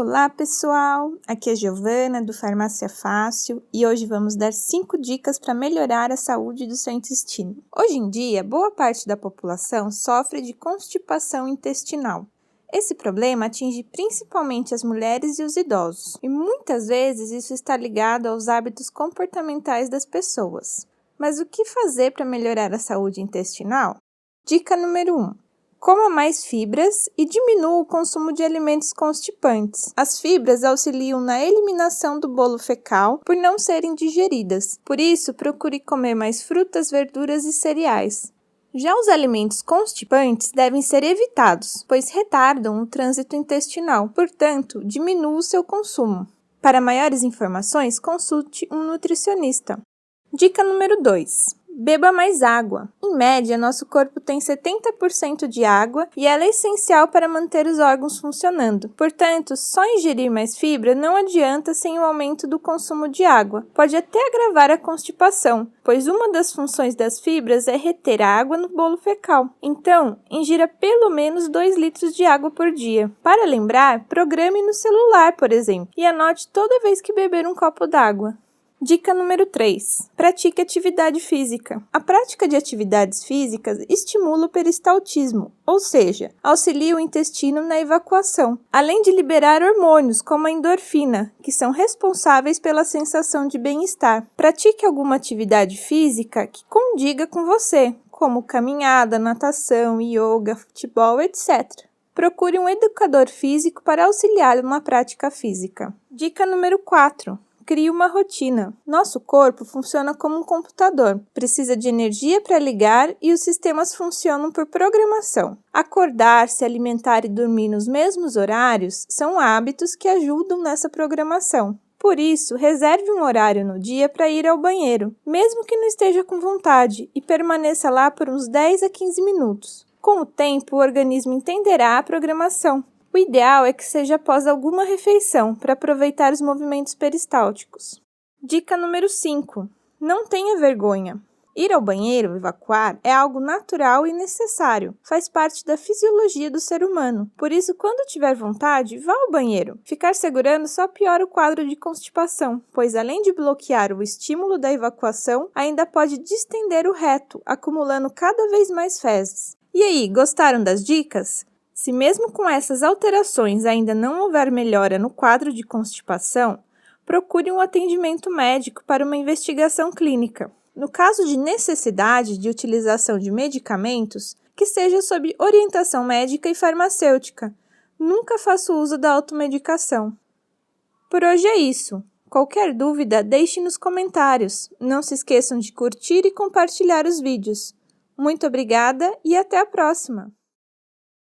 Olá pessoal, aqui é Giovana do Farmácia Fácil e hoje vamos dar 5 dicas para melhorar a saúde do seu intestino. Hoje em dia, boa parte da população sofre de constipação intestinal. Esse problema atinge principalmente as mulheres e os idosos, e muitas vezes isso está ligado aos hábitos comportamentais das pessoas. Mas o que fazer para melhorar a saúde intestinal? Dica número 1. Coma mais fibras e diminua o consumo de alimentos constipantes. As fibras auxiliam na eliminação do bolo fecal por não serem digeridas. Por isso, procure comer mais frutas, verduras e cereais. Já os alimentos constipantes devem ser evitados, pois retardam o trânsito intestinal. Portanto, diminua o seu consumo. Para maiores informações, consulte um nutricionista. Dica número 2. Beba mais água. Em média, nosso corpo tem 70% de água e ela é essencial para manter os órgãos funcionando. Portanto, só ingerir mais fibra não adianta sem o aumento do consumo de água. Pode até agravar a constipação, pois uma das funções das fibras é reter a água no bolo fecal. Então, ingira pelo menos 2 litros de água por dia. Para lembrar, programe no celular, por exemplo, e anote toda vez que beber um copo d'água. Dica número 3. Pratique atividade física. A prática de atividades físicas estimula o peristaltismo, ou seja, auxilia o intestino na evacuação, além de liberar hormônios como a endorfina, que são responsáveis pela sensação de bem-estar. Pratique alguma atividade física que condiga com você, como caminhada, natação, yoga, futebol, etc. Procure um educador físico para auxiliá-lo na prática física. Dica número 4. Crie uma rotina. Nosso corpo funciona como um computador. Precisa de energia para ligar e os sistemas funcionam por programação. Acordar, se alimentar e dormir nos mesmos horários são hábitos que ajudam nessa programação. Por isso, reserve um horário no dia para ir ao banheiro, mesmo que não esteja com vontade, e permaneça lá por uns 10 a 15 minutos. Com o tempo, o organismo entenderá a programação. O ideal é que seja após alguma refeição, para aproveitar os movimentos peristálticos. Dica número 5. Não tenha vergonha. Ir ao banheiro, evacuar, é algo natural e necessário. Faz parte da fisiologia do ser humano. Por isso, quando tiver vontade, vá ao banheiro. Ficar segurando só piora o quadro de constipação, pois além de bloquear o estímulo da evacuação, ainda pode distender o reto, acumulando cada vez mais fezes. E aí, gostaram das dicas? Se mesmo com essas alterações ainda não houver melhora no quadro de constipação, procure um atendimento médico para uma investigação clínica. No caso de necessidade de utilização de medicamentos, que seja sob orientação médica e farmacêutica. Nunca faça uso da automedicação. Por hoje é isso. Qualquer dúvida, deixe nos comentários. Não se esqueçam de curtir e compartilhar os vídeos. Muito obrigada e até a próxima!